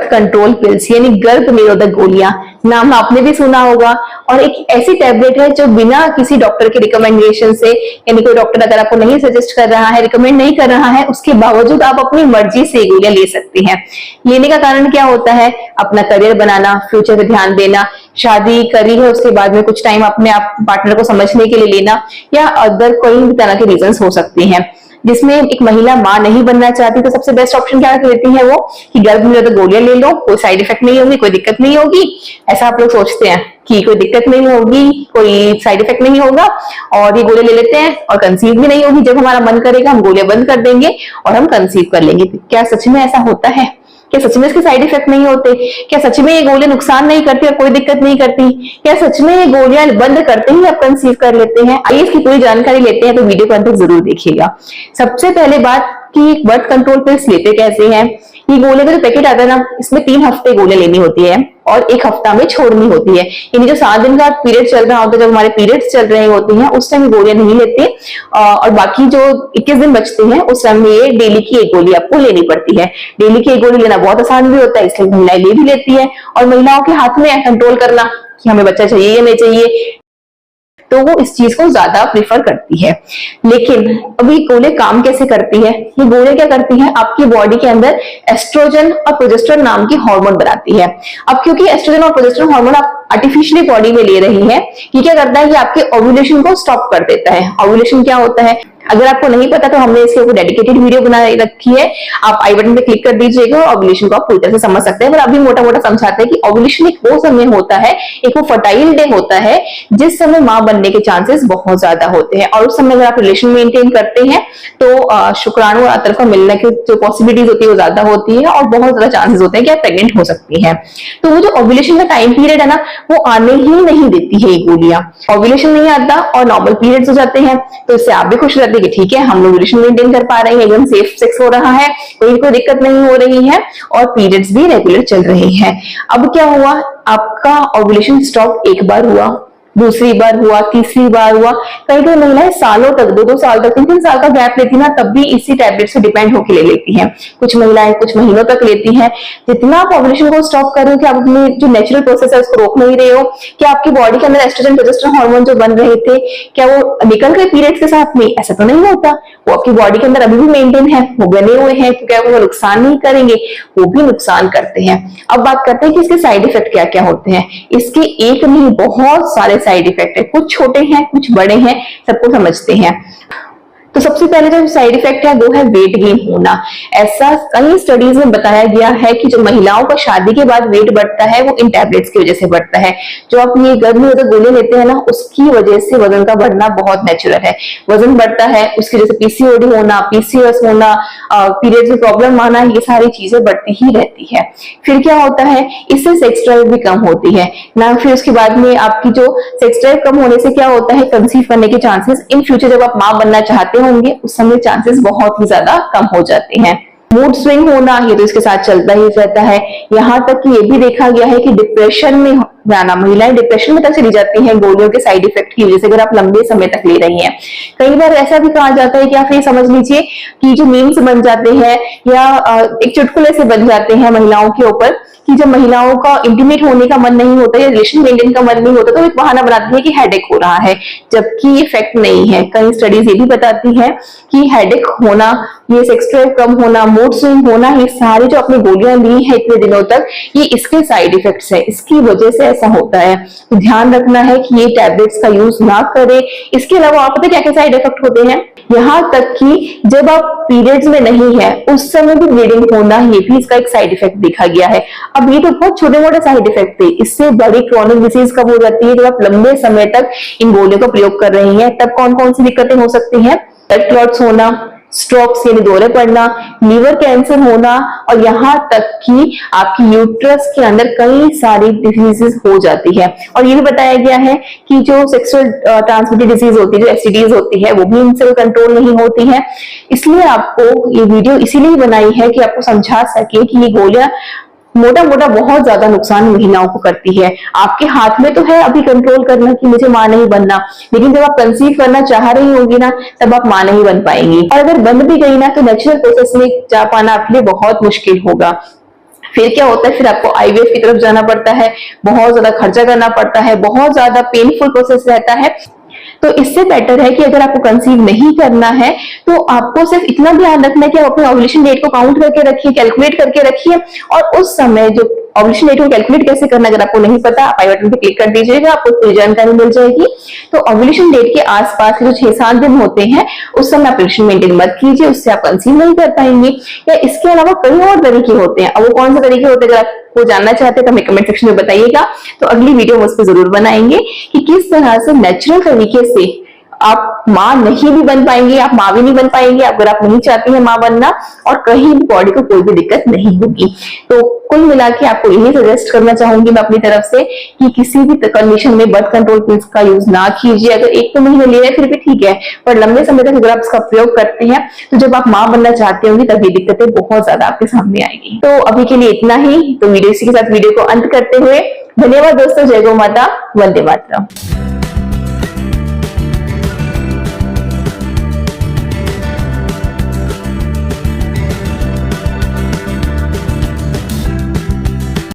Birth control pills यानी गर्भ निरोधक गोलियां, नाम आपने भी सुना होगा। और एक ऐसी टैबलेट है जो बिना किसी डॉक्टर के रिकमेंडेशन से, यानी कोई डॉक्टर अगर आपको नहीं सजेस्ट कर रहा है, रिकमेंड नहीं कर रहा है, उसके बावजूद आप अपनी मर्जी से गोलियां ले सकती हैं। लेने का कारण क्या होता है? अपना करियर बनाना, फ्यूचर पे ध्यान देना, शादी करी है उसके बाद में कुछ टाइम अपने आप पार्टनर को समझने के लिए लेना, या अदर कोई भी तरह के रीजन हो सकते हैं। जिसमें एक महिला मां नहीं बनना चाहती तो सबसे बेस्ट ऑप्शन क्या लेती है वो कि गर्भ निरोधक गोलियां ले लो, कोई साइड इफेक्ट नहीं होगी, कोई दिक्कत नहीं होगी। ऐसा आप लोग सोचते हैं कि कोई दिक्कत नहीं होगी, कोई साइड इफेक्ट नहीं होगा, और ये गोलियां ले लेते हैं और कंसीव भी नहीं होगी। जब हमारा मन करेगा हम गोलियां बंद कर देंगे और हम कंसीव कर लेंगे। क्या सच में ऐसा होता है? क्या सच में इसके साइड इफेक्ट नहीं होते? क्या सच में ये गोलियां नुकसान नहीं करती और कोई दिक्कत नहीं करती? क्या सच में ये गोलियां बंद करते ही आप कंसीव कर लेते हैं? आइए इसकी पूरी जानकारी लेते हैं, तो वीडियो को अंत तक जरूर देखिएगा। सबसे पहले बात कि बर्थ कंट्रोल पिल्स लेते कैसे हैं। ये गोलियां का जो पैकेट आता है ना, इसमें 3 हफ्ते गोलियां लेनी होती है और 1 हफ्ता में छोड़नी होती है। यानी जो 7 दिन का पीरियड चल रहा होता है, जब हमारे पीरियड्स चल रहे होते हैं, उस टाइम गोलियां नहीं लेते, और बाकी जो 21 दिन बचते हैं उस टाइम में ये डेली की 1 गोली आपको लेनी पड़ती है। डेली की 1 गोली लेना बहुत आसान भी होता है, इसलिए महिलाएं ले भी लेती है। और महिलाओं के हाथ में कंट्रोल करना कि हमें बच्चा चाहिए या नहीं चाहिए, तो वो इस चीज को ज्यादा प्रेफर करती है। लेकिन अभी गोलियां काम कैसे करती है? ये गोलियां क्या करती है, आपकी बॉडी के अंदर एस्ट्रोजन और प्रोजेस्टेरोन नाम की हार्मोन बनाती है। अब क्योंकि एस्ट्रोजन और प्रोजेस्टेरोन हार्मोन आप आर्टिफिशियली बॉडी में ले रही है, ये क्या करता है, ये आपके ओव्यूलेशन को स्टॉप कर देता है। ओव्यूलेशन क्या होता है, अगर आपको नहीं पता तो हमने इसके ऊपर डेडिकेटेड वीडियो बना रखी है, आप आई बटन पे क्लिक कर दीजिएगा। ओव्यूलेशन को आप पूरी तरह से समझ सकते हैं, पर अभी मोटा मोटा समझाते हैं कि ओव्यूलेशन एक वो समय होता है, एक वो फर्टाइल डे होता है जिस समय मां बनने के चांसेस बहुत ज्यादा होते हैं। और उस समय अगर आप रिलेशन मेंटेन करते हैं तो शुक्राणु और अतर को मिलने की जो पॉसिबिलिटीज होती है वो ज्यादा होती है, और बहुत ज्यादा चांसेस होते हैं कि आप प्रेग्नेंट हो सकती हैं। तो वो जो ओव्यूलेशन का टाइम पीरियड है ना, वो आने ही नहीं देती है ये गोलियां। ओव्यूलेशन नहीं आता और नॉर्मल पीरियड्स हो जाते हैं, तो इससे आप भी खुश रहते हैं कि ठीक है, हम लोग रिलेशन मेंटेन कर पा रहे हैं, एकदम सेफ सेक्स हो रहा है, कोई दिक्कत नहीं हो रही है, और पीरियड्स भी रेगुलर चल रहे हैं। अब क्या हुआ, आपका ओव्यूलेशन स्टॉप एक बार हुआ, दूसरी बार हुआ, तीसरी बार हुआ, कई कई महिलाएं सालों तक, 2-2 साल तक, 3-3 साल का गैप लेती ना, तब भी इसी टैबलेट से डिपेंड होकर ले लेती हैं। कुछ महिलाएं कुछ महीनों तक लेती हैं। जितना आप ओव्यूलेशन को स्टॉप कर रहे हो, कि आप अपने जो नेचुरल प्रोसेस है उसको रोक नहीं रहे हो, क्या आपकी बॉडी के अंदर एस्ट्रोजन प्रोजेस्टेरोन हार्मोन जो बन रहे थे, क्या वो निकल गए पीरियड्स के साथ में? ऐसा तो नहीं होता, वो आपकी बॉडी के अंदर अभी भी मेंटेन है, वो बने हुए हैं। तो क्या वो नुकसान नहीं करेंगे? वो भी नुकसान करते हैं। अब बात करते हैं कि इसके साइड इफेक्ट क्या क्या होते हैं। इसके एक नहीं, बहुत सारे साइड इफेक्ट है, कुछ छोटे हैं कुछ बड़े हैं, सबको समझते हैं। तो सबसे पहले जो साइड इफेक्ट है वो है वेट गेन होना। ऐसा कई स्टडीज में बताया गया है कि जो महिलाओं का शादी के बाद वेट बढ़ता है वो इन टैबलेट्स की वजह से बढ़ता है। जो आप ये गर्भ निरोधक गोलियां लेते हैं ना, उसकी वजह से वजन का बढ़ना बहुत नेचुरल है। वजन बढ़ता है, उसकी वजह से पीसीओडी होना, पीसीओएस होना, पीरियड्स में प्रॉब्लम आना, ये सारी चीजें बढ़ती ही रहती है। फिर क्या होता है, इससे सेक्स ड्राइव भी कम होती है ना। फिर उसके बाद में आपकी जो सेक्स ड्राइव कम होने से क्या होता है, कंसीव करने के चांसेस इन फ्यूचर जब आप मां बनना चाहते होंगे उस समय चांसेस बहुत ही ज्यादा कम हो जाते हैं। मूड स्विंग होना, ये तो इसके साथ चलता ही रहता है। यहाँ तक कि ये भी देखा गया है कि डिप्रेशन में जाना, महिलाएं डिप्रेशन में तक चली जाती हैं गोलियों के साइड इफेक्ट की वजह से, अगर आप लंबे समय तक ले रही हैं। कई बार ऐसा भी कहा जाता है कि आप ये समझ लीजिए कि जो मीम्स बन जाते हैं या एक चुटकुले से बन जाते हैं महिलाओं के ऊपर, कि जब महिलाओं का इंटीमेट होने का मन नहीं होता या रिलेशन मेंटेन का मन नहीं होता तो एक बहाना बनाती है कि हेडेक हो रहा है, जबकि ये फैक्ट नहीं है। कई स्टडीज ये भी बताती है कि हेडेक होना, ये सेक्स ड्राइव कम होना, मूड स्विंग होना, ये सारी जो अपनी गोलियां ली है इतने दिनों तक, ये इसके साइड इफेक्ट्स है, इसकी वजह से ऐसा होता है। तो ध्यान रखना है कि ये टैबलेट्स का यूज ना करें। इसके अलावा आप पता क्या क्या साइड इफेक्ट होते हैं, यहाँ तक कि जब आप पीरियड्स में नहीं है उस समय भी ब्लीडिंग होना, ये भी इसका एक साइड इफेक्ट देखा गया है। अब ये तो बहुत छोटे मोटे साइड इफेक्ट थे, इससे बड़ी क्रॉनिक डिसीज कब हो जाती है, जब आप लंबे समय तक इन गोलियों का प्रयोग कर रही हैं। तब कौन कौन सी दिक्कतें हो सकती हैं, ब्लड क्लॉट्स होना, स्ट्रोक्स यानी दौरे पड़ना, लीवर कैंसर होना, और यहाँ तक कि आपकी यूट्रस के अंदर कई सारी डिजीजेस हो जाती है। और ये भी बताया गया है कि जो सेक्सुअल ट्रांसमिटेड डिजीज होती है, जो एसटीडीज होती है, वो भी इनसे कंट्रोल नहीं होती है। इसलिए आपको ये वीडियो इसीलिए बनाई है कि आपको समझा सके कि ये गोलियां मोटा मोटा बहुत ज्यादा नुकसान महिलाओं को करती है। आपके हाथ में तो है अभी कंट्रोल करना कि मुझे मां नहीं बनना, लेकिन जब आप कंसीव करना चाह रही होगी ना, तब आप मां नहीं बन पाएंगी। और अगर बन भी गई ना, तो नेचुरल प्रोसेस में जा पाना आपके लिए बहुत मुश्किल होगा। फिर क्या होता है, फिर आपको आईवीएफ की तरफ जाना पड़ता है, बहुत ज्यादा खर्चा करना पड़ता है, बहुत ज्यादा पेनफुल प्रोसेस रहता है। तो इससे बेटर है कि अगर आपको कंसीव नहीं करना है तो आपको सिर्फ इतना ध्यान रखना है कि आप अपने ओव्यूलेशन डेट को काउंट करके रखिए, कैलकुलेट करके रखिए, और उस समय जो ओव्यूलेशन डेट को कैलकुलेट कैसे करना अगर आपको नहीं पता, आप आई बटन पे क्लिक कर दीजिएगा, आपको पूरी जानकारी मिल जाएगी। तो ओव्यूलेशन डेट के आसपास जो 6-7 दिन होते हैं उस समय आप ओव्यूलेशन मेंटेन मत कीजिए, उससे आप कंसीव नहीं कर पाएंगे। या इसके अलावा कई और तरीके होते हैं। अब वो कौन से तरीके होते हैं, अगर आपको जानना चाहते हैं तो हमें कमेंट सेक्शन में बताइएगा, तो अगली वीडियो में उस पर जरूर बनाएंगे कि किस तरह से नेचुरल तरीके से आप माँ नहीं भी बन पाएंगे, आप माँ भी नहीं बन पाएंगे अगर आप नहीं चाहती हैं माँ बनना, और कहीं भी बॉडी को कोई भी दिक्कत नहीं होगी। तो कुल मिला के आपको यही सजेस्ट करना चाहूंगी मैं अपनी तरफ से कि किसी भी कंडीशन में बर्थ कंट्रोल पिल्स का यूज ना कीजिए। अगर 1-2 महीने ले रहे हैं फिर भी ठीक है, पर लंबे समय तक अगर आप इसका प्रयोग करते हैं तो जब आप माँ बनना चाहते होंगे तब ये दिक्कतें बहुत ज्यादा आपके सामने आएगी। तो अभी के लिए इतना ही। तो वीडियो इसी के साथ वीडियो को अंत करते हुए धन्यवाद दोस्तों। जय गौ माता, वंदे मातरम।